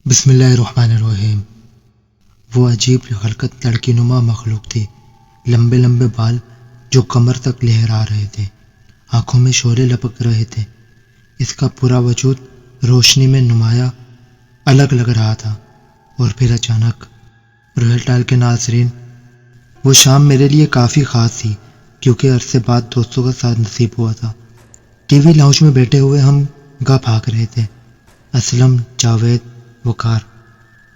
بسم اللہ الرحمن الرحیم۔ وہ عجیب خلقت لڑکی نما مخلوق تھی، لمبے لمبے بال جو کمر تک لہرا رہے تھے، آنکھوں میں شعلے لپک رہے تھے۔ اس کا پورا وجود روشنی میں نمایاں الگ لگ رہا تھا۔ اور پھر اچانک روہیل ٹال کے ناظرین، وہ شام میرے لیے کافی خاص تھی کیونکہ عرصے بعد دوستوں کا ساتھ نصیب ہوا تھا۔ ٹی وی لاؤنج میں بیٹھے ہوئے ہم گاہ پھانک رہے تھے۔ اسلم، جاوید، وقار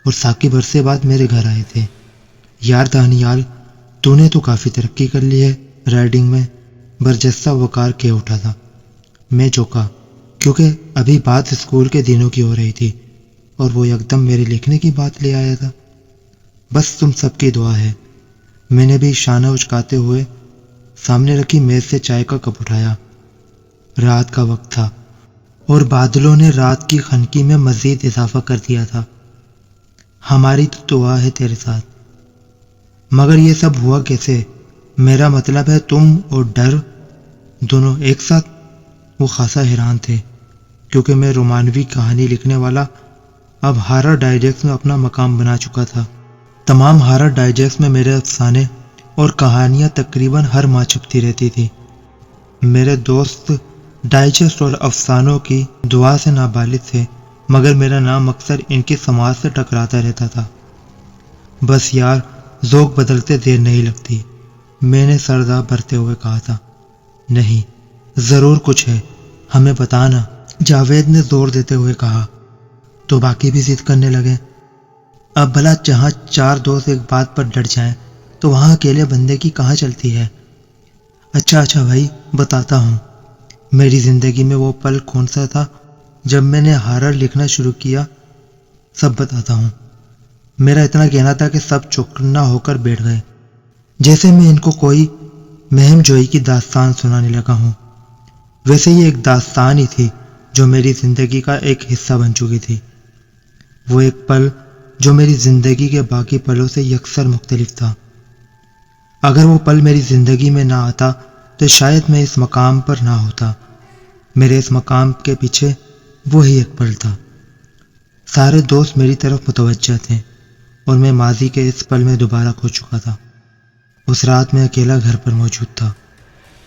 اور ثاقب عرصے بعد میرے گھر آئے تھے۔ یار دانیال، تو نے تو کافی ترقی کر لی ہے رائڈنگ میں، برجستہ وقار کہہ اٹھا تھا۔ میں چونکا کیونکہ ابھی بات اسکول کے دنوں کی ہو رہی تھی اور وہ یکدم میرے لکھنے کی بات لے آیا تھا۔ بس تم سب کی دعا ہے، میں نے بھی شانہ اچکاتے ہوئے سامنے رکھی میز سے چائے کا کپ اٹھایا۔ رات کا وقت تھا اور بادلوں نے رات کی خنکی میں مزید اضافہ کر دیا تھا۔ ہماری تو دعا ہے تیرے ساتھ، مگر یہ سب ہوا کیسے؟ میرا مطلب ہے تم اور ڈر دونوں ایک ساتھ۔ وہ خاصا حیران تھے کیونکہ میں رومانوی کہانی لکھنے والا اب ہارر ڈائجسٹ میں اپنا مقام بنا چکا تھا۔ تمام ہارر ڈائجسٹ میں میرے افسانے اور کہانیاں تقریباً ہر ماہ چھپتی رہتی تھی۔ میرے دوست ڈائجسٹ اور افسانوں کی دعا سے نابالغ تھے، مگر میرا نام اکثر ان کی سماعت سے ٹکراتا رہتا تھا۔ بس یار، ذوق بدلتے دیر نہیں لگتی، میں نے سردہ بھرتے ہوئے کہا تھا۔ نہیں، ضرور کچھ ہے، ہمیں بتانا، جاوید نے زور دیتے ہوئے کہا۔ تو باقی بھی ضد کرنے لگے۔ اب بھلا جہاں چار دوست ایک بات پر ڈٹ جائیں تو وہاں اکیلے بندے کی کہاں چلتی ہے؟ اچھا بھائی، بتاتا ہوں۔ میری زندگی میں وہ پل کون سا تھا جب میں نے ہارر لکھنا شروع کیا؟ سب بتاتا ہوں۔ میرا اتنا کہنا تھا کہ سب چوکنا ہو کر بیٹھ گئے، جیسے میں ان کو کوئی مہم جوئی کی داستان سنانے لگا ہوں۔ ویسے یہ ایک داستان ہی تھی جو میری زندگی کا ایک حصہ بن چکی تھی۔ وہ ایک پل جو میری زندگی کے باقی پلوں سے یکسر مختلف تھا۔ اگر وہ پل میری زندگی میں نہ آتا تو شاید میں اس مقام پر نہ ہوتا۔ میرے اس مقام کے پیچھے وہی ایک پل تھا۔ سارے دوست میری طرف متوجہ تھے اور میں ماضی کے اس پل میں دوبارہ کھو چکا تھا۔ اس رات میں اکیلا گھر پر موجود تھا۔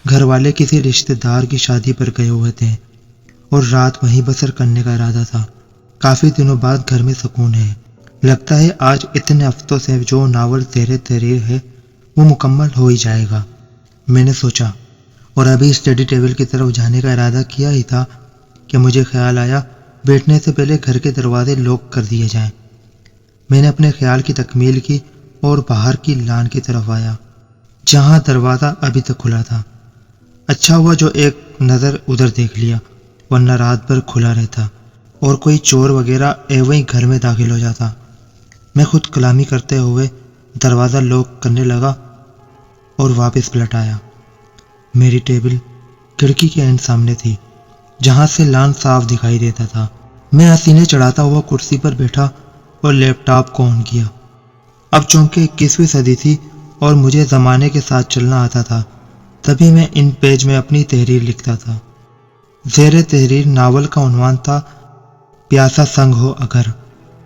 گھر والے کسی رشتہ دار کی شادی پر گئے ہوئے تھے اور رات وہیں بسر کرنے کا ارادہ تھا۔ کافی دنوں بعد گھر میں سکون ہے۔ لگتا ہے آج اتنے ہفتوں سے جو ناول زیر تحریر ہے وہ مکمل ہو ہی جائے گا، میں نے سوچا، اور ابھی اسٹڈی ٹیبل کی طرف جانے کا ارادہ کیا ہی تھا کہ مجھے خیال آیا بیٹھنے سے پہلے گھر کے دروازے لاک کر دیے جائیں۔ میں نے اپنے خیال کی تکمیل کی اور باہر کی لان کی طرف آیا جہاں دروازہ ابھی تک کھلا تھا۔ اچھا ہوا جو ایک نظر ادھر دیکھ لیا، ورنہ رات بھر کھلا رہتا اور کوئی چور وغیرہ ایویں گھر میں داخل ہو جاتا۔ میں خود کلامی کرتے ہوئے دروازہ لاک کرنے لگا اور واپس پلٹ آیا۔ میری ٹیبل کھڑکی کے اینڈ سامنے تھی جہاں سے لان صاف دکھائی دیتا تھا۔ میں ہنسینے چڑھاتا ہوا کرسی پر بیٹھا اور لیپ ٹاپ کو آن کیا۔ اب چونکہ 21ویں صدی تھی اور مجھے زمانے کے ساتھ چلنا آتا تھا، تبھی میں ان پیج میں اپنی تحریر لکھتا تھا۔ زیر تحریر ناول کا عنوان تھا پیاسا سنگ ہو اگر۔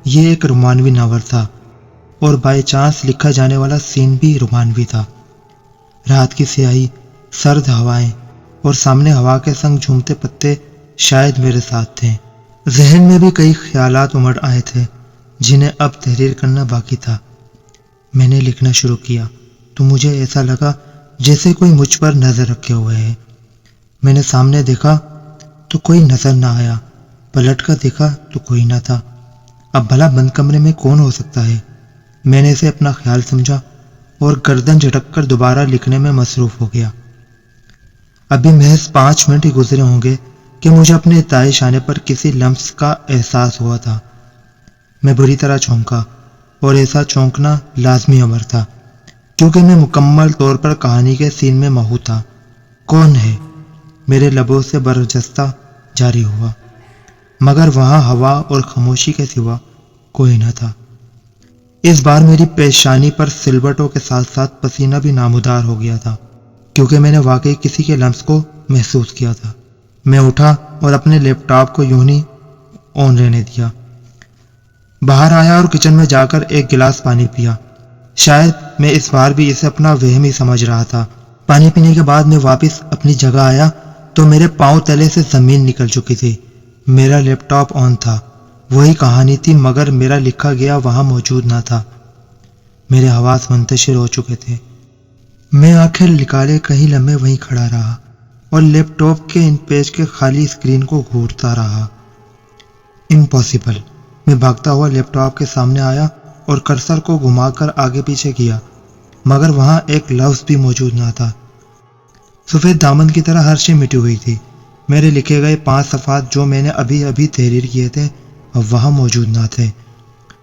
یہ ایک رومانوی ناول تھا اور بائی چانس لکھا جانے والا سین بھی رومانوی تھا۔ رات کی سیاہی، سرد ہوائیں اور سامنے ہوا کے سنگ جھومتے پتے شاید میرے ساتھ تھے۔ ذہن میں بھی کئی خیالات امڑ آئے تھے جنہیں اب تحریر کرنا باقی تھا۔ میں نے لکھنا شروع کیا تو مجھے ایسا لگا جیسے کوئی مجھ پر نظر رکھے ہوئے ہے۔ میں نے سامنے دیکھا تو کوئی نظر نہ آیا، پلٹ کر دیکھا تو کوئی نہ تھا۔ اب بھلا بند کمرے میں کون ہو سکتا ہے؟ میں نے اسے اپنا خیال سمجھا اور گردن جھٹک کر دوبارہ لکھنے میں مصروف ہو گیا۔ ابھی محض 5 منٹ ہی گزرے ہوں گے کہ مجھے اپنے دائیں شانے پر کسی لمس کا احساس ہوا تھا۔ میں بری طرح چونکا اور ایسا چونکنا لازمی امر تھا کیونکہ میں مکمل طور پر کہانی کے سین میں محو تھا۔ کون ہے؟ میرے لبوں سے برجستہ جاری ہوا، مگر وہاں ہوا اور خاموشی کے سوا کوئی نہ تھا۔ اس بار میری پیشانی پر سلبٹوں کے ساتھ ساتھ پسینہ بھی نامودار ہو گیا تھا کیونکہ میں نے واقعی کسی کے لمس کو محسوس کیا تھا۔ میں اٹھا اور اپنے لیپ ٹاپ کو یوں ہی آن رہنے دیا۔ باہر آیا اور کچن میں جا کر ایک گلاس پانی پیا۔ شاید میں اس بار بھی اسے اپنا وہم ہی سمجھ رہا تھا۔ پانی پینے کے بعد میں واپس اپنی جگہ آیا تو میرے پاؤں تلے سے زمین نکل چکی تھی۔ میرا لیپ ٹاپ آن تھا، وہی کہانی تھی، مگر میرا لکھا گیا وہاں موجود نہ تھا۔ میرے حواس منتشر ہو چکے تھے۔ میں آنکھیں نکالے کئی لمحے وہیں کھڑا رہا اور لیپ ٹاپ کے ان پیج کے خالی اسکرین کو گھورتا رہا۔ امپاسبل۔ میں بھاگتا ہوا لیپ ٹاپ کے سامنے آیا اور کرسر کو گھما کر آگے پیچھے کیا، مگر وہاں ایک لفظ بھی موجود نہ تھا۔ سفید دامن کی طرح ہر شے مٹی ہوئی تھی۔ میرے لکھے گئے 5 صفحات جو میں نے ابھی ابھی تحریر کیے تھے اب وہاں موجود نہ تھے۔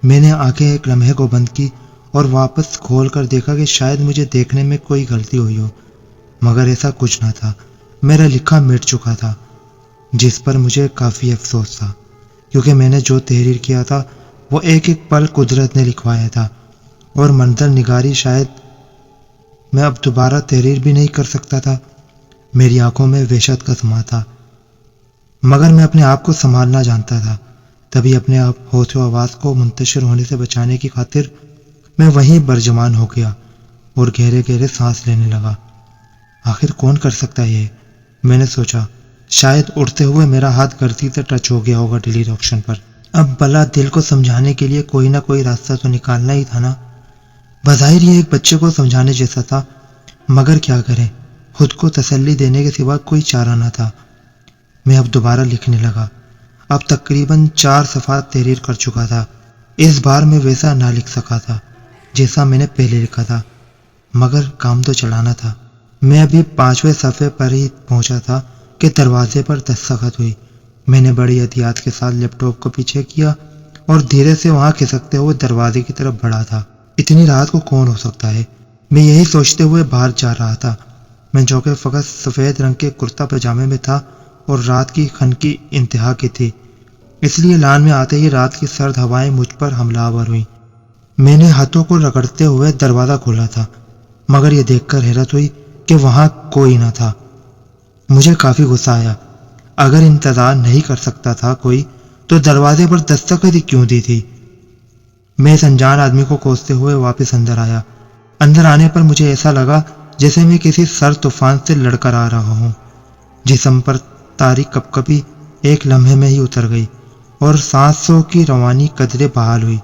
میں نے آنکھیں ایک لمحے کو بند کی اور واپس کھول کر دیکھا کہ شاید مجھے دیکھنے میں کوئی غلطی ہوئی ہو، مگر ایسا کچھ نہ تھا۔ میرا لکھا مٹ چکا تھا، جس پر مجھے کافی افسوس تھا، کیونکہ میں نے جو تحریر کیا تھا وہ ایک ایک پل قدرت نے لکھوایا تھا، اور منظر نگاری شاید میں اب دوبارہ تحریر بھی نہیں کر سکتا تھا۔ میری آنکھوں میں وحشت کا سما تھا، مگر میں اپنے آپ کو سنبھالنا جانتا تھا۔ تبھی اپنے آپ ہوش و آواز کو منتشر ہونے سے بچانے کی خاطر میں وہیں برجمان ہو گیا اور گہرے گہرے سانس لینے لگا۔ آخر کون کر سکتا ہے یہ؟ میں نے سوچا۔ شاید اڑتے ہوئے میرا ہاتھ غلطی سے ٹچ ہو گیا ہوگا ڈیلیٹ آپشن پر۔ اب بلا دل کو سمجھانے کے لیے کوئی نہ کوئی راستہ تو نکالنا ہی تھا نا۔ بظاہر یہ ایک بچے کو سمجھانے جیسا تھا، مگر کیا کریں، خود کو تسلی دینے کے سوا کوئی چارہ نہ تھا۔ میں اب دوبارہ لکھنے لگا۔ اب تقریباً 4 صفحات تحریر کر چکا تھا۔ اس بار میں ویسا نہ لکھ سکا تھا جیسا میں نے پہلے لکھا تھا، مگر کام تو چلانا تھا۔ میں ابھی 5ویں صفحے پر ہی پہنچا تھا کہ دروازے پر دستخط ہوئی۔ میں نے بڑی احتیاط کے ساتھ لیپ ٹاپ کو پیچھے کیا اور دھیرے سے وہاں کھسکتے ہوئے دروازے کی طرف بڑھا تھا۔ اتنی رات کو کون ہو سکتا ہے؟ میں یہی سوچتے ہوئے باہر جا رہا تھا، میں جو کہ فقط سفید رنگ کے کرتا پاجامے میں تھا اور رات کی خنکی انتہا کی تھی، اس لیے لان میں آتے ہی رات کی سرد ہوائیں مجھ پر حملہ آور ہوئیں۔ میں نے ہاتھوں کو رگڑتے ہوئے دروازہ کھولا تھا، مگر یہ دیکھ کر حیرت ہوئی کہ وہاں کوئی نہ تھا۔ مجھے کافی غصہ آیا۔ اگر انتظار نہیں کر سکتا تھا کوئی تو دروازے پر دستخط ہی کیوں دی تھی؟ میں اس انجان آدمی کو کوستے ہوئے واپس اندر آیا۔ اندر آنے پر مجھے ایسا لگا جیسے میں کسی سر طوفان سے لڑ کر آ رہا ہوں۔ جسم پر طاری کپکپی ایک لمحے میں ہی اتر گئی اور سانسوں کی روانی قدرے بحال ہوئی۔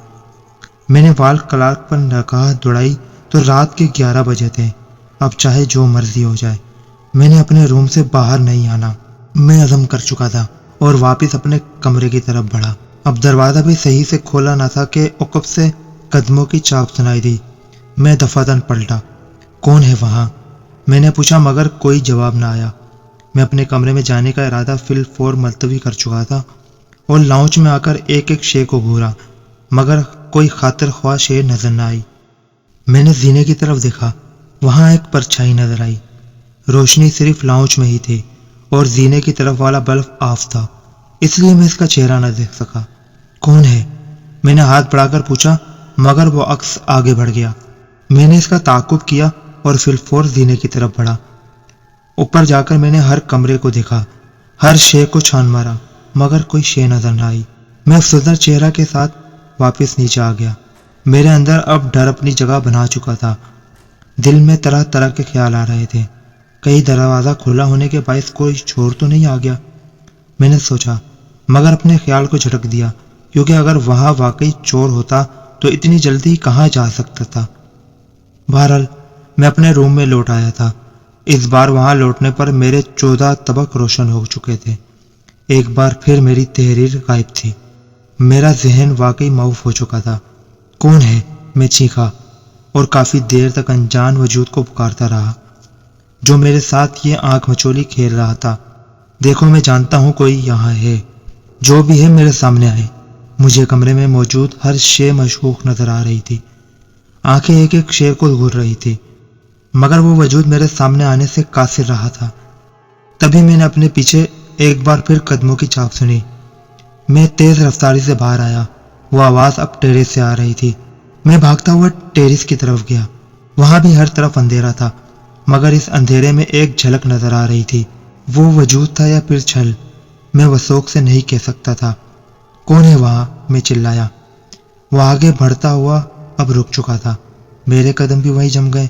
میں نے وال کلاک پر نگاہ دوڑائی تو رات کے 11 بجے تھے۔ اب چاہے جو مرضی ہو جائے، میں نے اپنے روم سے باہر نہیں آنا۔ میں عزم کر چکا تھا اور واپس اپنے کمرے کی طرف بڑھا۔ اب دروازہ بھی صحیح سے کھولا نہ تھا کہ عقب سے قدموں کی چاپ سنائی دی۔ میں دفعتاً پلٹا۔ کون ہے وہاں؟ میں نے پوچھا، مگر کوئی جواب نہ آیا۔ میں اپنے کمرے میں جانے کا ارادہ فی الفور ملتوی کر چکا تھا اور لاؤنج میں آ کر ایک ایک شے کو گھورا، مگر کوئی خاطر خواہ شے نظر نہ آئی۔ میں نے زینے کی طرف دیکھا، وہاں ایک پرچھائی نظر آئی۔ روشنی صرف لاؤنج میں ہی تھی اور زینے کی طرف والا بلب آف تھا، اس لیے میں اس کا چہرہ نہ دیکھ سکا۔ کون ہے؟ میں نے ہاتھ بڑھا کر پوچھا، مگر وہ عکس آگے بڑھ گیا۔ میں نے اس کا تعاقب کیا اور فی الفور زینے کی طرف بڑھا۔ اوپر جا کر میں نے ہر کمرے کو دیکھا، ہر شے کو چھان مارا، مگر کوئی شے نظر نہ آئی۔ میں افسردہ چہرہ کے ساتھ واپس نیچے آ گیا۔ میرے اندر اب ڈر اپنی جگہ بنا چکا تھا۔ دل میں طرح طرح کے خیال آ رہے تھے۔ کہیں دروازہ کھلا ہونے کے باعث کوئی چور تو نہیں آ گیا؟ میں نے سوچا، مگر اپنے خیال کو جھٹک دیا، کیونکہ اگر وہاں واقعی چور ہوتا تو اتنی جلدی کہاں جا سکتا تھا۔ بہرحال میں اپنے روم میں لوٹ آیا تھا۔ اس بار وہاں لوٹنے پر میرے 14 طبق روشن ہو چکے تھے۔ ایک بار پھر میری تحریر غائب تھی۔ میرا ذہن واقعی معاف ہو چکا تھا۔ کون ہے؟ میں چیخا اور کافی دیر تک انجان وجود کو پکارتا رہا جو میرے ساتھ یہ آنکھ مچولی کھیل رہا تھا۔ دیکھو، میں جانتا ہوں کوئی یہاں ہے، جو بھی ہے میرے سامنے آئے۔ مجھے کمرے میں موجود ہر شے مشکوک نظر آ رہی تھی۔ آنکھیں ایک ایک شے کو گھور رہی تھی، مگر وہ وجود میرے سامنے آنے سے قاصر رہا تھا۔ تبھی میں نے اپنے پیچھے ایک بار پھر قدموں کی چاپ سنی۔ میں تیز رفتاری سے باہر آیا۔ وہ آواز اب ٹیریس سے آ رہی تھی۔ میں بھاگتا ہوا ٹیریس کی طرف گیا۔ وہاں بھی ہر طرف اندھیرا تھا، مگر اس اندھیرے میں ایک جھلک نظر آ رہی تھی۔ وہ وجود تھا یا پھر چھل، میں وثوق سے نہیں کہہ سکتا تھا۔ کون ہے وہاں؟ میں چلایا۔ وہ آگے بڑھتا ہوا اب رک چکا تھا، میرے قدم بھی وہیں جم گئے۔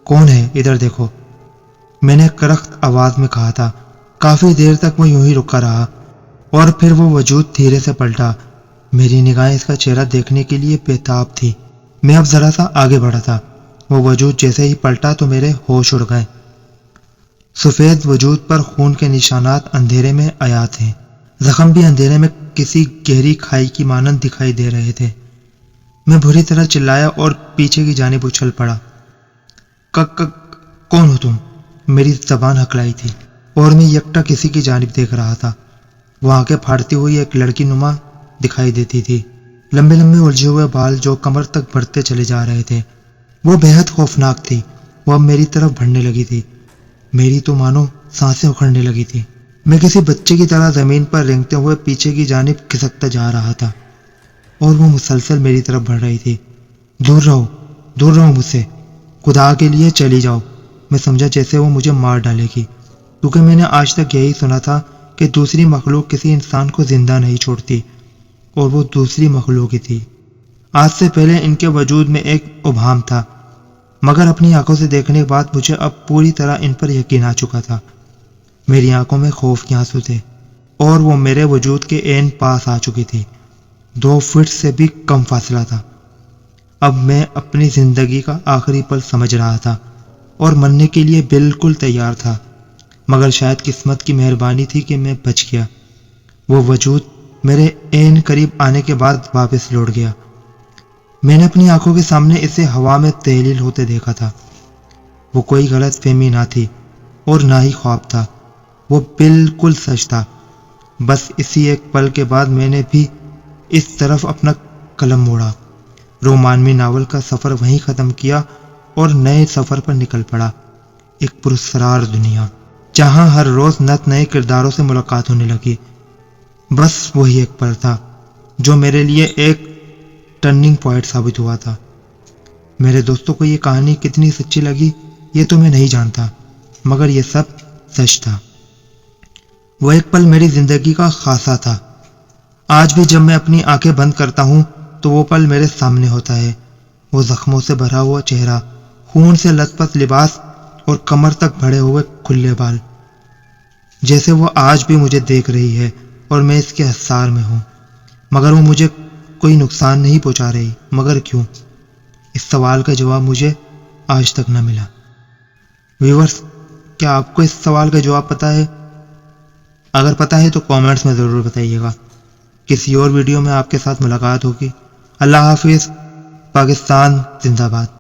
کون ہے؟ ادھر دیکھو، میں نے کرخت آواز میں کہا تھا۔ کافی دیر تک وہ یوں ہی رکا رہا اور پھر وہ وجود دھیرے سے پلٹا۔ میری نگاہیں اس کا چہرہ دیکھنے کے لیے بےتاب تھی۔ میں اب ذرا سا آگے بڑھا تھا۔ وہ وجود جیسے ہی پلٹا تو میرے ہوش اڑ گئے۔ سفید وجود پر خون کے نشانات اندھیرے میں عیاں تھے۔ زخم بھی اندھیرے میں کسی گہری کھائی کی مانند دکھائی دے رہے تھے۔ میں بری طرح چلایا اور پیچھے کی جانب اچھل پڑا۔ کون ہو تم؟ میری زبان ہکلائی تھی اور میں یکٹا کسی کی جانب دیکھ رہا تھا۔ وہ آنکھیں پھاڑتی ہوئی ایک لڑکی نما دکھائی دیتی تھی، لمبے لمبے الجھے ہوئے بال جو کمر تک بڑھتے چلے جا رہے تھے۔ وہ بےحد خوفناک تھی۔ وہ اب میری طرف بڑھنے لگی تھی۔ میری تو مانو سانسیں اکھڑنے لگی تھی۔ میں کسی بچے کی طرح زمین پر رینگتے ہوئے پیچھے کی جانب کھسکتا جا رہا تھا اور وہ مسلسل میری طرف بڑھ رہی تھی۔ دور رہو مجھ سے، خدا کے لیے چلی جاؤ۔ میں سمجھا جیسے وہ مجھے مار ڈالے گی، کیونکہ میں نے آج تک یہی سنا تھا کہ دوسری مخلوق کسی انسان کو زندہ نہیں چھوڑتی، اور وہ دوسری مخلوق ہی تھی۔ آج سے پہلے ان کے وجود میں ایک ابہام تھا، مگر اپنی آنکھوں سے دیکھنے کے بعد مجھے اب پوری طرح ان پر یقین آ چکا تھا۔ میری آنکھوں میں خوف کے آنسو تھے اور وہ میرے وجود کے عین پاس آ چکی تھی۔ 2 فٹ سے بھی کم فاصلہ تھا۔ اب میں اپنی زندگی کا آخری پل سمجھ رہا تھا اور مرنے کے لیے بالکل تیار تھا، مگر شاید قسمت کی مہربانی تھی کہ میں بچ گیا۔ وہ وجود میرے عین قریب آنے کے بعد واپس لوٹ گیا۔ میں نے اپنی آنکھوں کے سامنے اسے ہوا میں تحلیل ہوتے دیکھا تھا۔ وہ کوئی غلط فہمی نہ تھی اور نہ ہی خواب تھا، وہ بالکل سچ تھا۔ بس اسی ایک پل کے بعد میں نے بھی اس طرف اپنا قلم موڑا، رومانوی ناول کا سفر وہیں ختم کیا اور نئے سفر پر نکل پڑا۔ ایک پراسرار دنیا جہاں ہر روز نئے کرداروں سے ملاقات ہونے لگی۔ بس وہی ایک پل تھا جو میرے لیے ایک ٹرننگ پوائنٹ ثابت ہوا تھا۔ میرے دوستوں کو یہ کہانی کتنی سچی لگی یہ تو میں نہیں جانتا، مگر یہ سب سچ تھا۔ وہ ایک پل میری زندگی کا خاصہ تھا۔ آج بھی جب میں اپنی آنکھیں بند کرتا ہوں تو وہ پل میرے سامنے ہوتا ہے۔ وہ زخموں سے بھرا ہوا چہرہ، خون سے لت پت لباس اور کمر تک بڑھے ہوئے کھلے بال، جیسے وہ آج بھی مجھے دیکھ رہی ہے اور میں اس کے حصار میں ہوں، مگر وہ مجھے کوئی نقصان نہیں پہنچا رہی۔ مگر کیوں؟ اس سوال کا جواب مجھے آج تک نہ ملا۔ ویورز، کیا آپ کو اس سوال کا جواب پتہ ہے؟ اگر پتہ ہے تو کامنٹس میں ضرور بتائیے گا۔ کسی اور ویڈیو میں آپ کے ساتھ ملاقات ہوگی۔ اللہ حافظ۔ پاکستان زندہ باد۔